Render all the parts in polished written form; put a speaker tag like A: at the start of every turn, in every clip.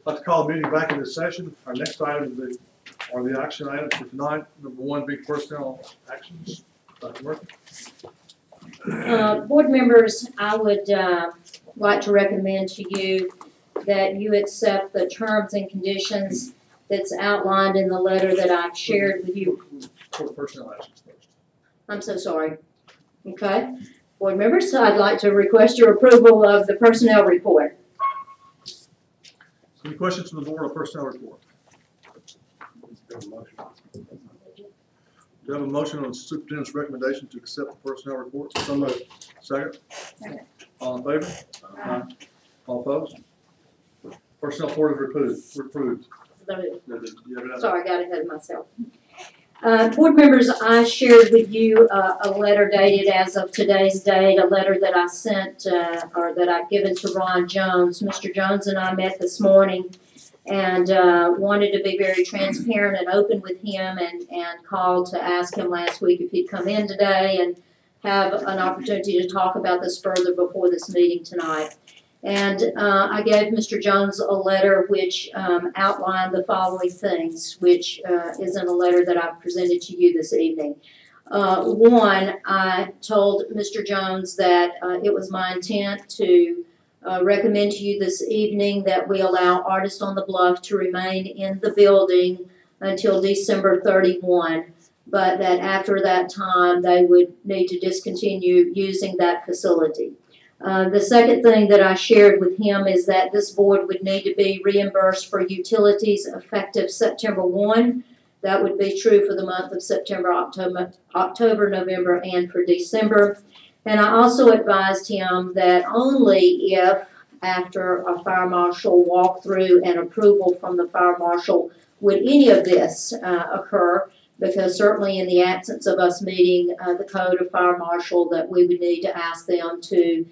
A: I'd like to call the meeting back into session. Our next item are the action items for tonight. Number one being personnel actions. Dr. Murphy.
B: Board members, I would like to recommend to you that you accept the terms and conditions that's outlined in the letter that I've shared with you.
A: For personnel actions first.
B: I'm so sorry. Okay. Board members, I'd like to request your approval of the personnel report.
A: Any questions from the board on personnel report? Do you have a motion on the superintendent's recommendation to accept the personnel report? So moved. Second?
B: Second.
A: All in favor? Aye. All opposed? Personnel report is approved.
B: Sorry, I got ahead of myself. Board members, I shared with you a letter dated as of today's date, a letter that I sent or that I've given to Ron Jones. Mr. Jones and I met this morning and wanted to be very transparent and open with him and called to ask him last week if he'd come in today and have an opportunity to talk about this further before this meeting tonight. And I gave Mr. Jones a letter which outlined the following things, which is in a letter that I've presented to you this evening. One, I told Mr. Jones that it was my intent to recommend to you this evening that we allow Artists on the Bluff to remain in the building until December 31, but that after that time they would need to discontinue using that facility. The second thing that I shared with him is that this board would need to be reimbursed for utilities effective September 1. That would be true for the month of September, October, November, and for December. And I also advised him that only if, after a fire marshal walkthrough and approval from the fire marshal, would any of this occur, because certainly in the absence of us meeting the code of fire marshal, that we would need to ask them to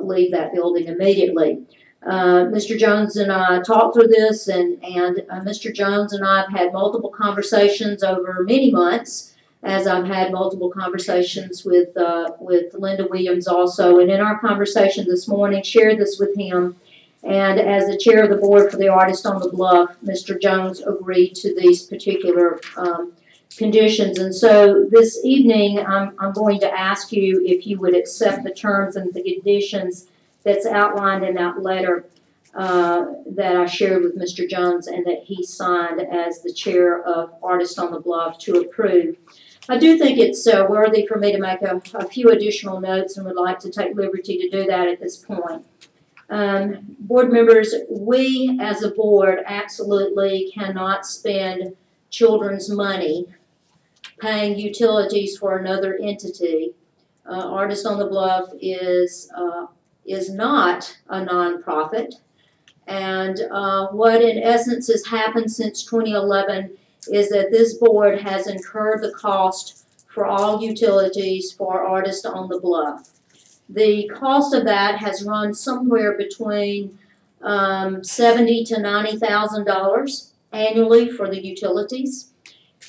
B: leave that building immediately. Mr. Jones and I talked through this, and Mr. Jones and I have had multiple conversations over many months, as I've had multiple conversations with Linda Williams also. And in our conversation this morning, shared this with him. And as the chair of the board for the Artist on the Bluff, Mr. Jones agreed to these particular conditions. And so this evening, I'm going to ask you if you would accept the terms and the conditions that's outlined in that letter that I shared with Mr. Jones and that he signed as the chair of Artists on the Bluff to approve. I do think it's worthy for me to make a few additional notes and would like to take liberty to do that at this point. Board members, we as a board absolutely cannot spend children's money paying utilities for another entity. Artist on the Bluff is not a nonprofit, and what in essence has happened since 2011 is that this board has incurred the cost for all utilities for Artist on the Bluff. The cost of that has run somewhere between $70,000 to $90,000 annually for the utilities.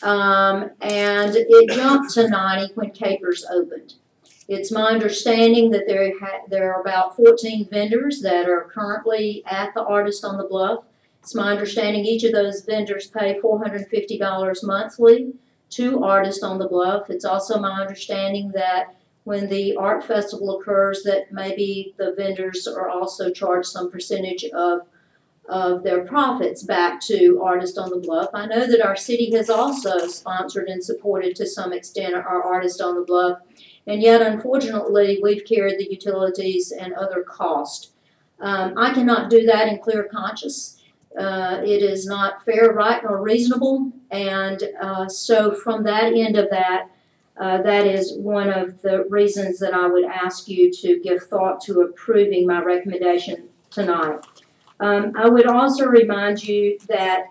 B: And it jumped to 90 when Capers opened. It's my understanding that there are about 14 vendors that are currently at the Artist on the Bluff. It's my understanding each of those vendors pay $450 monthly to Artist on the Bluff. It's also my understanding that when the art festival occurs, that maybe the vendors are also charged some percentage of their profits back to Artist on the Bluff. I know that our city has also sponsored and supported to some extent our Artist on the Bluff, and yet unfortunately we've carried the utilities and other costs. I cannot do that in clear conscience. It is not fair, right, nor reasonable, and so from that end of that, that is one of the reasons that I would ask you to give thought to approving my recommendation tonight. I would also remind you that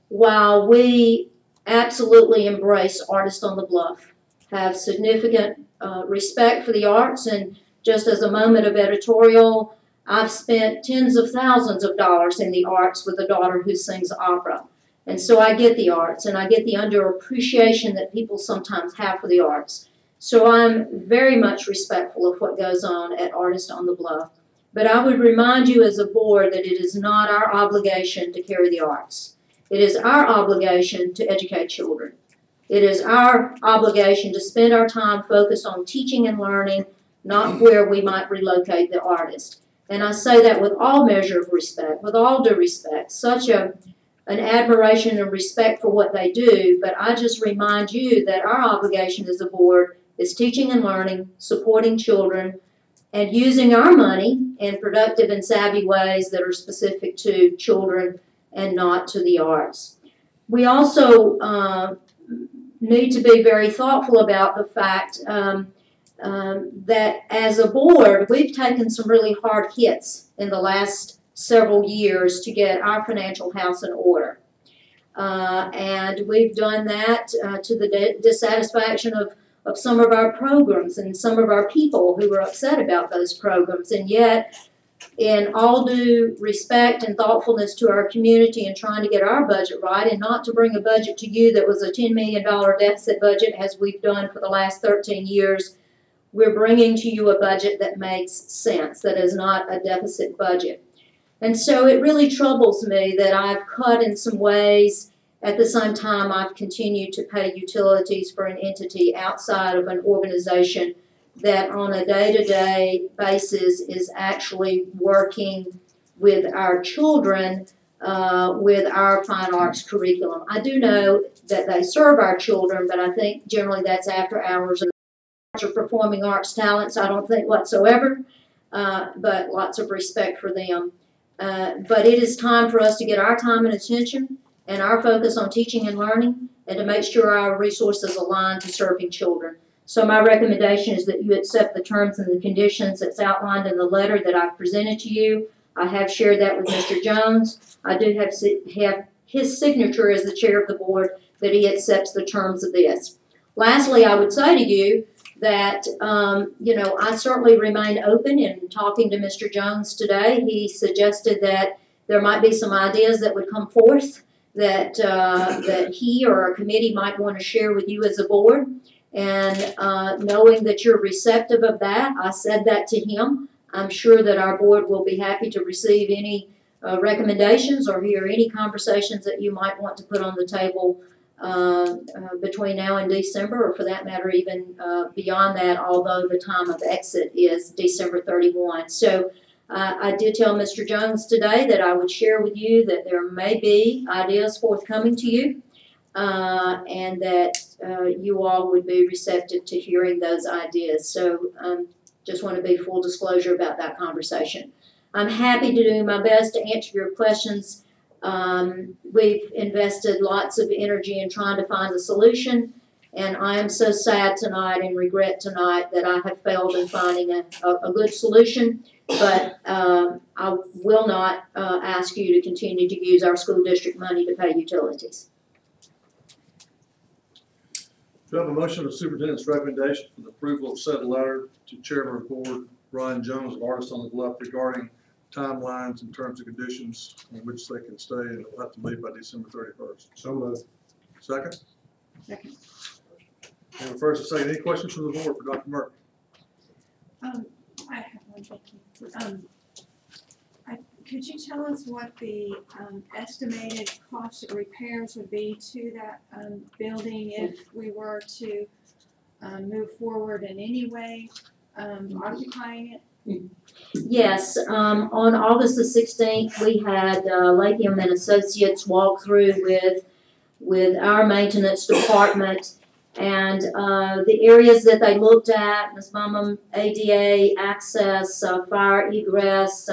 B: while we absolutely embrace Artist on the Bluff, have significant respect for the arts, and just as a moment of editorial, I've spent tens of thousands of dollars in the arts with a daughter who sings opera. And so I get the arts, and I get the underappreciation that people sometimes have for the arts. So I'm very much respectful of what goes on at Artist on the Bluff. But I would remind you as a board that it is not our obligation to carry the arts. It is our obligation to educate children. It is our obligation to spend our time focused on teaching and learning, not where we might relocate the artist. And I say that with all measure of respect, with all due respect, an admiration and respect for what they do, but I just remind you that our obligation as a board is teaching and learning, supporting children, and using our money in productive and savvy ways that are specific to children and not to the arts. We also need to be very thoughtful about the fact that as a board, we've taken some really hard hits in the last several years to get our financial house in order. And we've done that to the dissatisfaction of some of our programs and some of our people who were upset about those programs. And yet, in all due respect and thoughtfulness to our community and trying to get our budget right, and not to bring a budget to you that was a $10 million deficit budget as we've done for the last 13 years, we're bringing to you a budget that makes sense, that is not a deficit budget. And so it really troubles me that I've cut in some ways. At the same time, I've continued to pay utilities for an entity outside of an organization that on a day-to-day basis is actually working with our children with our fine arts curriculum. I do know that they serve our children, but I think generally that's after hours or performing arts talents, I don't think whatsoever, but lots of respect for them. But it is time for us to get our time and attention and our focus on teaching and learning and to make sure our resources align to serving children. So my recommendation is that you accept the terms and the conditions that's outlined in the letter that I've presented to you. I have shared that with Mr. Jones. I do have his signature as the chair of the board that he accepts the terms of this. Lastly, I would say to you that, I certainly remain open in talking to Mr. Jones today. He suggested that there might be some ideas that would come forth that he or a committee might want to share with you as a board. And knowing that you're receptive of that, I said that to him. I'm sure that our board will be happy to receive any recommendations or hear any conversations that you might want to put on the table between now and December, or for that matter, even beyond that, although the time of exit is December 31. So I did tell Mr. Jones today that I would share with you that there may be ideas forthcoming to you. And that you all would be receptive to hearing those ideas. So just want to be full disclosure about that conversation. I'm happy to do my best to answer your questions. We've invested lots of energy in trying to find a solution, and I am so sad tonight and regret tonight that I have failed in finding a good solution. But I will not ask you to continue to use our school district money to pay utilities.
A: Do you have a motion of the superintendent's recommendation for the approval of said letter to Chairman of the Board, Brian Jones of Artists on the Bluff, regarding timelines and terms and conditions in which they can stay and they'll have to leave by December 31st? So moved. Second?
B: Second.
A: And the first and second, any questions from the board for Dr. Murphy?
C: I have one, thank you. Could you tell us what the estimated cost of repairs would be to that building if we were to move forward in any way occupying it?
B: Yes, on August the 16th, we had Latham and Associates walk through with our maintenance department, and the areas that they looked at, Ms. Bumham, ADA, access, fire egress,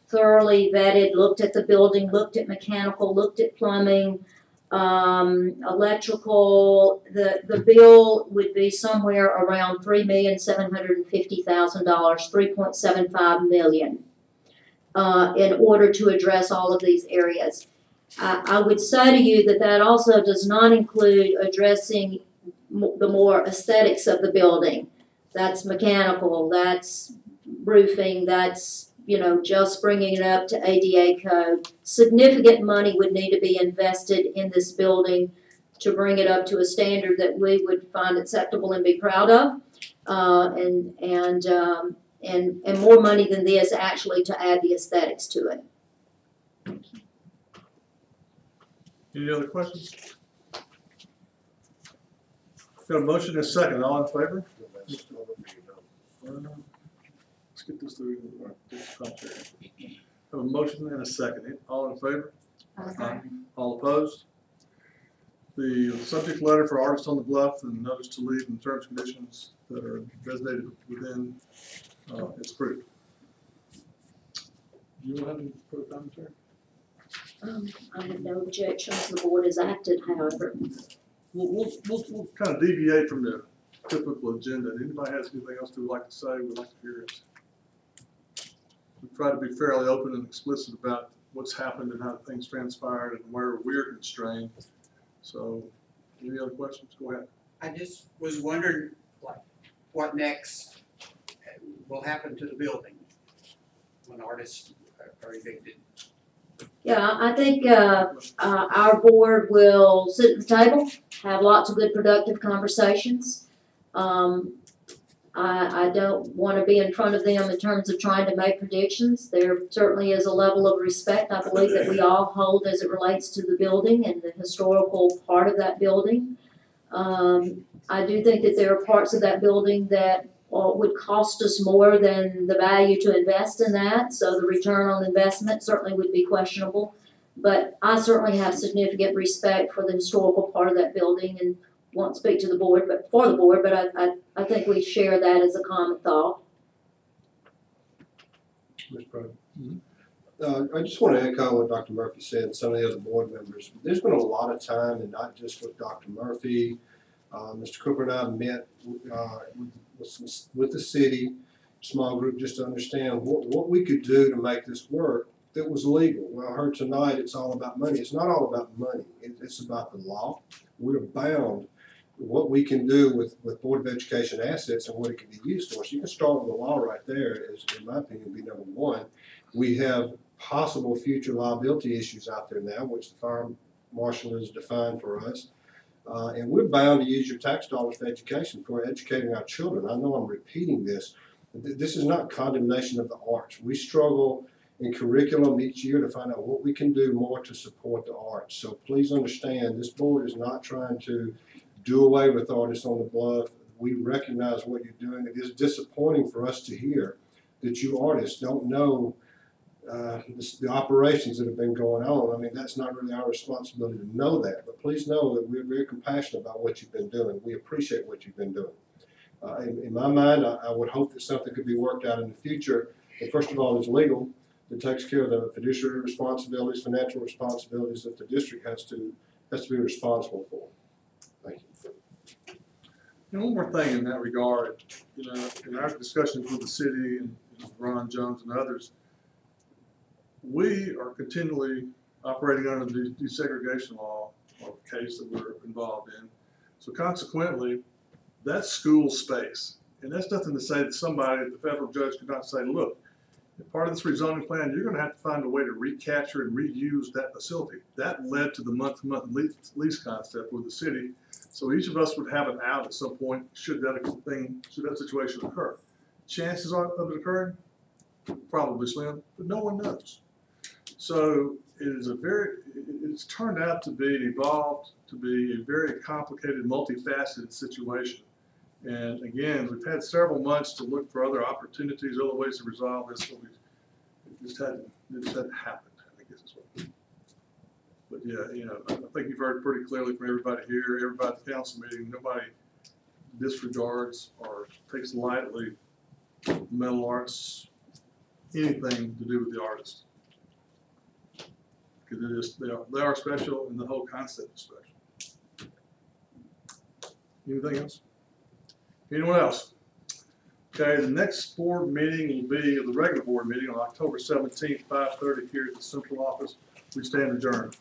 B: thoroughly vetted, looked at the building, looked at mechanical, looked at plumbing, electrical. The bill would be somewhere around $3,750,000, $3.75 million, in order to address all of these areas. I would say to you that that also does not include addressing the more aesthetics of the building. That's mechanical, that's roofing, that's just bringing it up to ADA code. Significant money would need to be invested in this building to bring it up to a standard that we would find acceptable and be proud of. and more money than this actually to add the aesthetics to it.
A: Any other questions? Got a motion and a second, all in favor? Let's get this through. Have a motion and a second, all in favor?
B: Aye.
A: All opposed? The subject letter for Artists on the Bluff and notice to leave and terms and conditions that are designated within, it's approved. You want to have any further commentary?
B: I have no objections, the board has acted, however.
A: We'll kind of deviate from the typical agenda. If anybody has anything else they would like to say, we'd like to hear it. We try to be fairly open and explicit about what's happened and how things transpired and where we're constrained. So, any other questions? Go ahead.
D: I just was wondering, what next will happen to the building when artists are evicted?
B: Yeah, I think, our board will sit at the table, have lots of good productive conversations. I don't wanna be in front of them in terms of trying to make predictions. There certainly is a level of respect, I believe, that we all hold as it relates to the building and the historical part of that building. I do think that there are parts of that building that would cost us more than the value to invest in that, so the return on investment certainly would be questionable. But I certainly have significant respect for the historical part of that building and won't speak to the board, but for the board, but I think we share that as a common thought.
E: Mr. President. I just want to echo what Dr. Murphy said and some of the other board members. There's been a lot of time, and not just with Dr. Murphy. Mr. Cooper and I met with the city, small group, just to understand what we could do to make this work that was legal. Well, I heard tonight it's all about money. It's not all about money. It's about the law. We're bound what we can do with Board of Education assets and what it can be used for. So you can start with the law right there, as in my opinion, would be number one. We have possible future liability issues out there now, which the fire marshal has defined for us. And we're bound to use your tax dollars for education, for educating our children. I know I'm repeating this. This is not condemnation of the arts. We struggle in curriculum each year to find out what we can do more to support the arts. So please understand, this board is not trying to do away with Artists on the Bluff. We recognize what you're doing. It is disappointing for us to hear that you artists don't know the operations that have been going on. I mean, that's not really our responsibility to know that, but please know that we're very compassionate about what you've been doing. We appreciate what you've been doing. In my mind, I would hope that something could be worked out in the future. But first of all, it's legal. It takes care of the fiduciary responsibilities, financial responsibilities that the district has to be responsible for. Thank you.
A: And one more thing in that regard, you know, in our discussions with the city and Ron Jones and others, we are continually operating under the desegregation law or case that we're involved in. So consequently, that's school space. And that's nothing to say that somebody, the federal judge, could not say, look, as part of this rezoning plan, you're going to have to find a way to recapture and reuse that facility. That led to the month-to-month lease concept with the city. So each of us would have an out at some point should that situation occur. Chances of it occurring? Probably slim, but no one knows. So it's turned out to be, evolved to be a very complicated, multifaceted situation. And again, we've had several months to look for other opportunities, other ways to resolve this, but it just hadn't happened, I guess is what. But yeah, you know, I think you've heard pretty clearly from everybody here, everybody at the council meeting, nobody disregards or takes lightly metal arts, anything to do with the artists. Because they are special and the whole concept is special. Anything else? Anyone else? Okay, the next board meeting will be the regular board meeting on October 17th, 5:30 here at the central office. We stand adjourned.